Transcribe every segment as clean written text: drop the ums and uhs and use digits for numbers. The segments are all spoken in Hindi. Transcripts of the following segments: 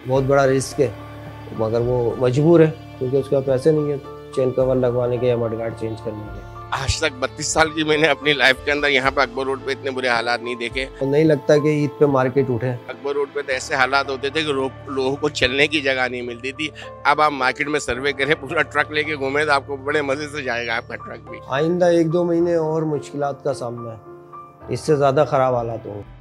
बहुत बड़ा रिस्क है, मगर वो मजबूर है क्योंकि उसके पास पैसे नहीं है चेन कवर लगवाने के या मडगार्ड चेंज करने के। आज तक 32 साल की मैंने अपनी लाइफ के अंदर यहाँ पे अकबर रोड पे इतने बुरे हालात नहीं देखे। तो नहीं लगता कि ईद पे मार्केट उठे। अकबर रोड पे तो ऐसे हालात होते थे कि लोगों को चलने की जगह नहीं मिलती थी। अब आप मार्केट में सर्वे करें, पूरा ट्रक लेके घूमे तो आपको बड़े मजे से जाएगा आपका ट्रक भी। आइंदा 1-2 महीने और मुश्किलात का सामना है, इससे ज़्यादा ख़राब हालात होंगे।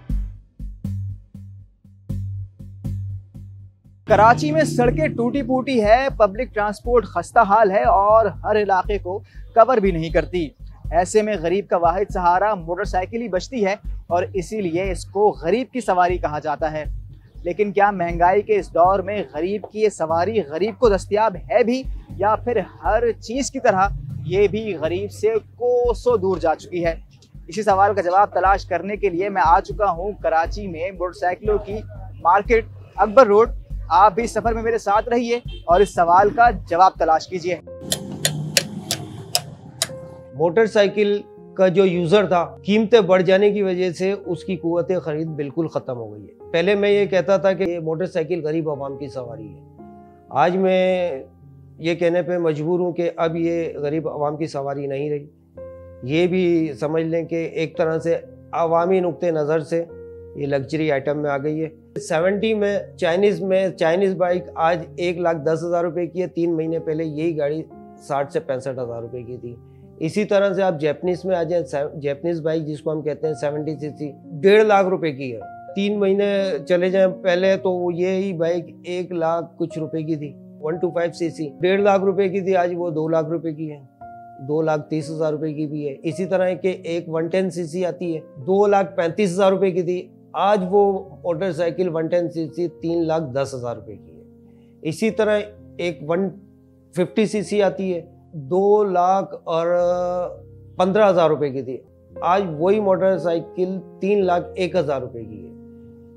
कराची में सड़कें टूटी फूटी है, पब्लिक ट्रांसपोर्ट खस्ता हाल है और हर इलाके को कवर भी नहीं करती। ऐसे में गरीब का वाहिद सहारा मोटरसाइकिल ही बचती है और इसीलिए इसको गरीब की सवारी कहा जाता है। लेकिन क्या महंगाई के इस दौर में गरीब की ये सवारी गरीब को दस्तयाब है भी, या फिर हर चीज़ की तरह ये भी गरीब से कोसों दूर जा चुकी है? इसी सवाल का जवाब तलाश करने के लिए मैं आ चुका हूँ कराची में मोटरसाइकिलों की मार्केट अकबर रोड। आप भी सफर में मेरे साथ रहिए और इस सवाल का जवाब तलाश कीजिए। मोटरसाइकिल का जो यूज़र था, कीमतें बढ़ जाने की वजह से उसकी कुव्वत खरीद बिल्कुल ख़त्म हो गई है। पहले मैं ये कहता था कि मोटरसाइकिल गरीब आवाम की सवारी है। आज मैं ये कहने पे मजबूर हूँ कि अब ये गरीब आवाम की सवारी नहीं रही। ये भी समझ लें कि एक तरह से अवामी नुक्ते नज़र से ये लग्जरी आइटम में आ गई है। 70 में चाइनीज़ बाइक आज 1,10,000 रुपये की है। 3 महीने पहले यही गाड़ी 60 से 65,000 रुपये की थी। इसी तरह से आप जैपनीज में आ जाए, जैपनीज बाइक जिसको हम कहते हैं 70 सीसी 1.5 लाख रुपए की है। 3 महीने चले जाएं पहले तो ये ही बाइक 1 लाख कुछ रुपए की थी। 125 सीसी 1.5 लाख रुपए की थी, आज वो 2 लाख रुपए की है। 2,30,000 रुपए की भी है। इसी तरह के एक 110 सीसी आती है, 2,35,000 रुपए की थी, आज वो मोटरसाइकिल 110 सीसी 3,10,000 रुपए की है। इसी तरह एक 150 सीसी आती है, 2,15,000 रुपए की थी, आज वही मोटरसाइकिल 3,01,000 रुपए की है।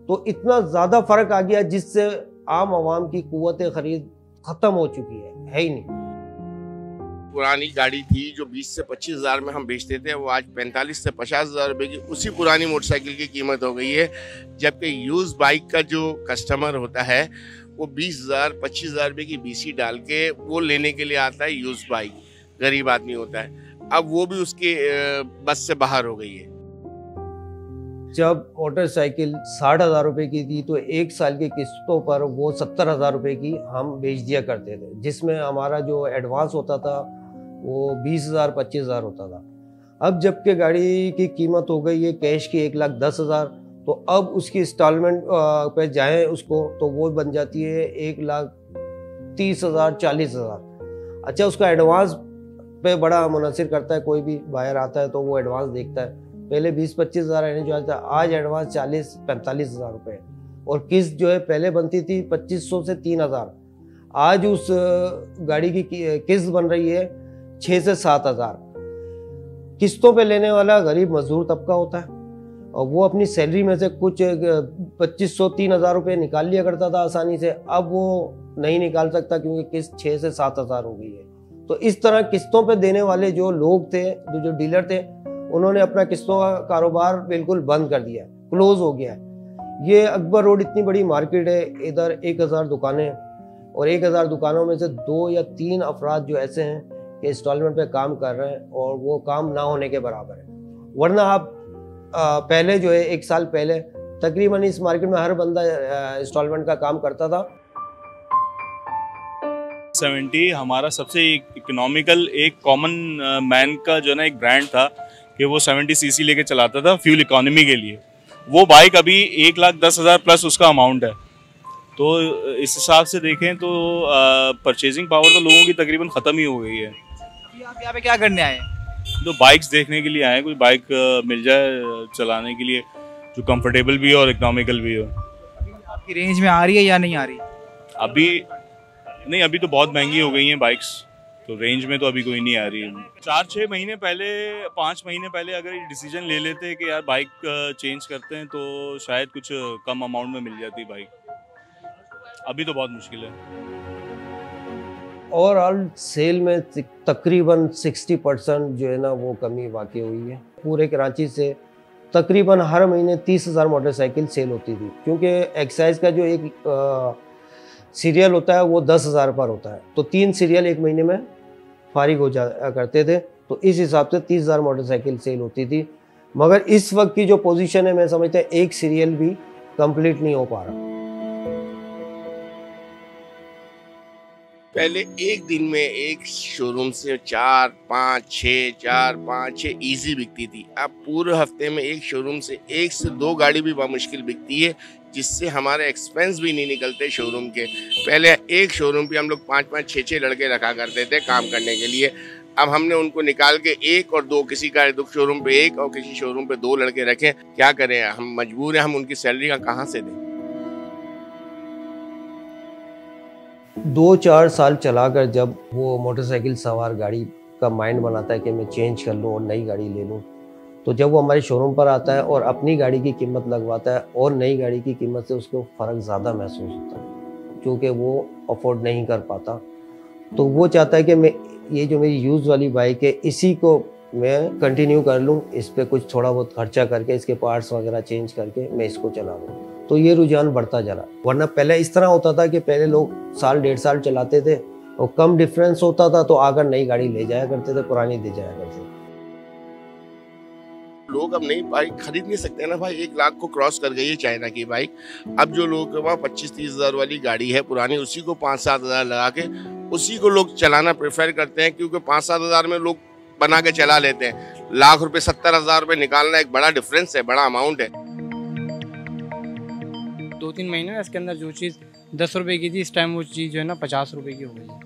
तो इतना ज़्यादा फ़र्क आ गया जिससे आम आवाम की कुव्वत खरीद ख़त्म हो चुकी है ही नहीं। पुरानी गाड़ी थी जो 20 से 25,000 में हम बेचते थे, वो आज 45 से 50,000 रुपए की उसी पुरानी मोटरसाइकिल की कीमत हो गई है। जबकि यूज बाइक का जो कस्टमर होता है वो 20,000 25,000 रुपए की बीसी डाल के वो लेने के लिए आता है यूज बाइक। गरीब आदमी होता है, अब वो भी उसके बस से बाहर हो गई है। जब मोटरसाइकिल 60,000 रुपये की थी तो 1 साल की किस्तों पर वो 70,000 रुपये की हम बेच दिया करते थे, जिसमें हमारा जो एडवांस होता था वो 20,000 25,000 होता था। अब जबकि गाड़ी की कीमत हो गई है कैश की 1,10,000, तो अब उसकी इंस्टॉलमेंट पे जाएं उसको तो वो बन जाती है 1,30,000 40,000। अच्छा, उसका एडवांस पे बड़ा मुनसिर करता है। कोई भी बाहर आता है तो वो एडवांस देखता है। पहले 20-25,000 रहने जो आता है, आज एडवांस 40-45,000 रुपये। और किस्त जो है पहले बनती थी 2,500 से 3,000, आज उस गाड़ी की किस्त बन रही है 6 से 7,000। किस्तों पे लेने वाला गरीब मजदूर तबका होता है और वो अपनी सैलरी में से कुछ 2,500-3,000 रुपये निकाल लिया करता था आसानी से। अब वो नहीं निकाल सकता क्योंकि किस्त 6 से 7,000 हो गई है। तो इस तरह किस्तों पे देने वाले जो लोग थे, जो डीलर थे, उन्होंने अपना किस्तों का कारोबार बिल्कुल बंद कर दिया, क्लोज हो गया है। ये अकबर रोड इतनी बड़ी मार्केट है, इधर 1,000 दुकानें और 1,000 दुकानों में से 2 या 3 अफराद जो ऐसे हैं कि इंस्टॉलमेंट पे काम कर रहे हैं और वो काम ना होने के बराबर है। वरना आप पहले जो है 1 साल पहले तकरीबन इस मार्केट में हर बंदा इंस्टॉलमेंट का काम करता था। 70 हमारा सबसे इकोनॉमिकल एक कॉमन मैन का जो है ना एक ब्रांड था कि वो 70 सीसी लेके चलाता था फ्यूल इकोनॉमी के लिए। वो बाइक अभी 1,10,000 प्लस उसका अमाउंट है। तो इस हिसाब से देखें तो परचेजिंग पावर तो लोगों की तकरीबन ख़त्म ही हो गई है। आप यहाँ पे क्या करने आए? तो बाइक्स देखने के लिए आए, कोई बाइक मिल जाए चलाने के लिए जो कंफर्टेबल भी हो और इकोनॉमिकल भी हो। आपकी रेंज में आ रही है या नहीं आ रही? अभी नहीं, अभी तो बहुत महंगी हो गई हैं बाइक्स, तो रेंज में तो अभी कोई नहीं आ रही है। 4-6 महीने पहले 5 महीने पहले अगर ये डिसीजन ले लेते कि यार बाइक चेंज करते हैं तो शायद कुछ कम अमाउंट में मिल जाती बाइक। अभी तो बहुत मुश्किल है। ओवरऑल सेल में तकरीबन 60% जो है ना वो कमी वाक़ई हुई है। पूरे कराची से तकरीबन हर महीने 30,000 मोटरसाइकिल सेल होती थी, क्योंकि एक्साइज का जो एक सीरियल होता है वो 10,000 पर होता है, तो 3 सीरियल एक महीने में फारिग हो जाया करते थे। तो इस हिसाब से 30,000 मोटरसाइकिल सेल होती थी। मगर इस वक्त की जो पोजीशन है, मैं समझता हूँ एक सीरियल भी कंप्लीट नहीं हो पा रहा। पहले एक दिन में एक शोरूम से 4, 5, 6 ईजी बिकती थी। अब पूरे हफ्ते में एक शोरूम से 1 से 2 गाड़ी भी मुश्किल बिकती है, जिससे हमारे एक्सपेंस भी नहीं निकलते शोरूम के। पहले एक शोरूम पे हम लोग 5-5, 6-6 लड़के रखा करते थे काम करने के लिए। अब हमने उनको निकाल के 1 और 2, किसी का शोरूम पे 1 और किसी शोरूम पे 2 लड़के रखें। क्या करें, हम मजबूर हैं, हम उनकी सैलरी का कहाँ से दें। 2-4 साल चलाकर जब वो मोटरसाइकिल सवार गाड़ी का माइंड बनाता है कि मैं चेंज कर लूँ और नई गाड़ी ले लूँ, तो जब वो हमारे शोरूम पर आता है और अपनी गाड़ी की कीमत लगवाता है और नई गाड़ी की कीमत से उसको फ़र्क ज़्यादा महसूस होता है, क्योंकि वो अफोर्ड नहीं कर पाता। तो वो चाहता है कि मैं ये जो मेरी यूज़ वाली बाइक है इसी को मैं कंटिन्यू कर लूँ, इस पर कुछ थोड़ा बहुत खर्चा करके इसके पार्ट्स वगैरह चेंज करके मैं इसको चला लूँ। तो ये रुझान बढ़ता चला। वरना पहले इस तरह होता था कि पहले लोग 1-1.5 साल चलाते थे और कम डिफरेंस होता था तो आकर नई गाड़ी ले जाया करते थे, पुरानी दे जाया करते थे। लोग अब नई बाइक खरीद नहीं सकते ना भाई, 1 लाख को क्रॉस कर गई है चाइना की बाइक। अब जो लोग वहाँ 25-30 हज़ार वाली गाड़ी है पुरानी, उसी को 5-7 हज़ार लगा के उसी को लोग चलाना प्रेफर करते हैं, क्योंकि 5-7 हज़ार में लोग बना के चला लेते हैं। लाख रुपए 70,000 रुपये निकालना एक बड़ा डिफरेंस है, बड़ा अमाउंट है। 2-3 महीने में इसके अंदर जो चीज़ 10 रुपए की थी, इस टाइम वो चीज़ जो है ना 50 रुपए की हो गई है।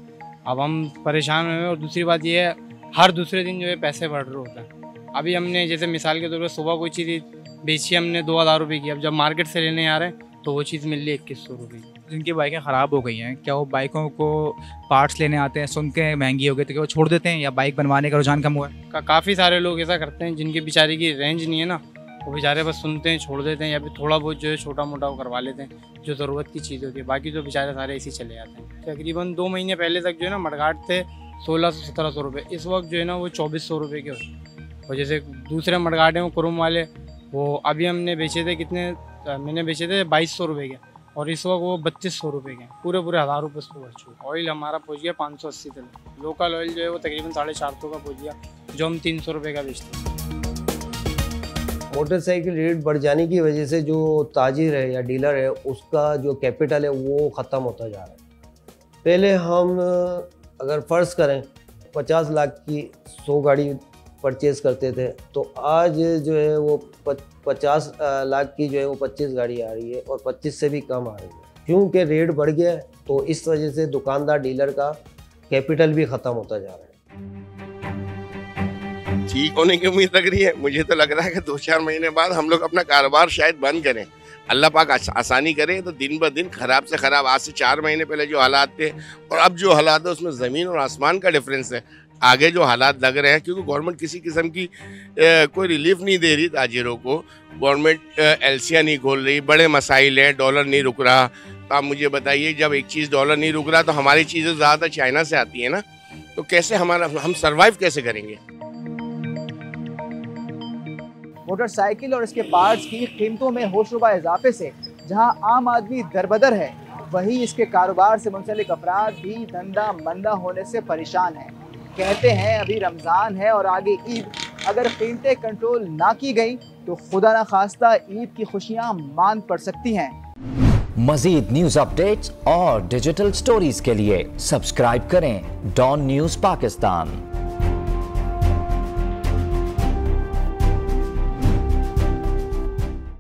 अब हम परेशान हुए। और दूसरी बात ये है, हर दूसरे दिन जो है पैसे बढ़ रहे होते हैं। अभी हमने जैसे मिसाल के तौर पर सुबह कोई चीज़ बेची हमने 2,000 रुपये की, अब जब मार्केट से लेने आ रहे हैं तो वो चीज़ मिल रही है 2100 रुपये की। जिनकी बाइकें ख़राब हो गई हैं, क्या वो बाइकों को पार्ट्स लेने आते हैं, सुनते हैं महंगी हो गई तो क्या वो छोड़ देते हैं, या बाइक बनवाने का रुझान कम हुआ है? काफ़ी सारे लोग ऐसा करते हैं जिनके बेचारे की रेंज नहीं है ना, वो बेचारे बस सुनते हैं, छोड़ देते हैं, या फिर थोड़ा बहुत जो है छोटा मोटा वो करवा लेते हैं जो ज़रूरत की चीज़ होती है। बाकी तो बेचारे सारे ऐसे ही चले जाते हैं। तकरीबन 2 महीने पहले तक जो है ना मडगाट थे 1600-1700 रुपये, इस वक्त जो है ना वो 2400 रुपये के होते। और जैसे दूसरे मडगाट हैं वो क्रोम वाले, वो अभी हमने बेचे थे कितने, मैंने बेचे थे 2200 रुपये के, और इस वक्त वो 3200 रुपये के, पूरे 1000 रुपये उसको बच चुके। ऑयल हमारा पहुँच गया 580 तक। लोकल ऑयल जो है वो तकरीबन 450 का पहुँच गया, जो हम 300 रुपये का बेचते हैं। मोटरसाइकिल रेट बढ़ जाने की वजह से जो ताजिर है या डीलर है उसका जो कैपिटल है वो ख़त्म होता जा रहा है। पहले हम अगर फ़र्ज़ करें 50 लाख की 100 गाड़ी परचेज़ करते थे, तो आज जो है वो 50 लाख की जो है वो 25 गाड़ी आ रही है और 25 से भी कम आ रही है, क्योंकि रेट बढ़ गया है। तो इस वजह से दुकानदार डीलर का कैपिटल भी ख़त्म होता जा रहा है। ठीक होने की उम्मीद लग रही है। मुझे तो लग रहा है कि 2-4 महीने बाद हम लोग अपना कारोबार शायद बंद करें। अल्लाह पाक आसानी करे तो दिन ब दिन ख़राब से ख़राब, आज से 4 महीने पहले जो हालात थे और अब जो हालात है उसमें ज़मीन और आसमान का डिफरेंस है। आगे जो हालात लग रहे हैं, क्योंकि गवर्नमेंट किसी किस्म की कोई रिलीफ नहीं दे रही ताजिरों को, गवर्नमेंट एलसियाँ नहीं खोल रही, बड़े मसाइल हैं, डॉलर नहीं रुक रहा। तो आप मुझे बताइए, जब एक चीज़ डॉलर नहीं रुक रहा तो हमारी चीज़ें ज़्यादातर चाइना से आती है ना, तो कैसे हम सर्वाइव कैसे करेंगे? मोटरसाइकिल और इसके पार्ट्स की कीमतों में होशरुबा इजाफे से जहां आम आदमी दरबदर है, वहीं इसके कारोबार से मुंसलिक अफराद भी धंधा मंदा होने से परेशान हैं। कहते हैं अभी रमज़ान है और आगे ईद, अगर कीमतें कंट्रोल ना की गई तो खुदा ना खास्ता ईद की खुशियां मांद पड़ सकती हैं। मज़ीद न्यूज़ अपडेट्स और डिजिटल स्टोरीज के लिए सब्सक्राइब करें डॉन न्यूज़ पाकिस्तान।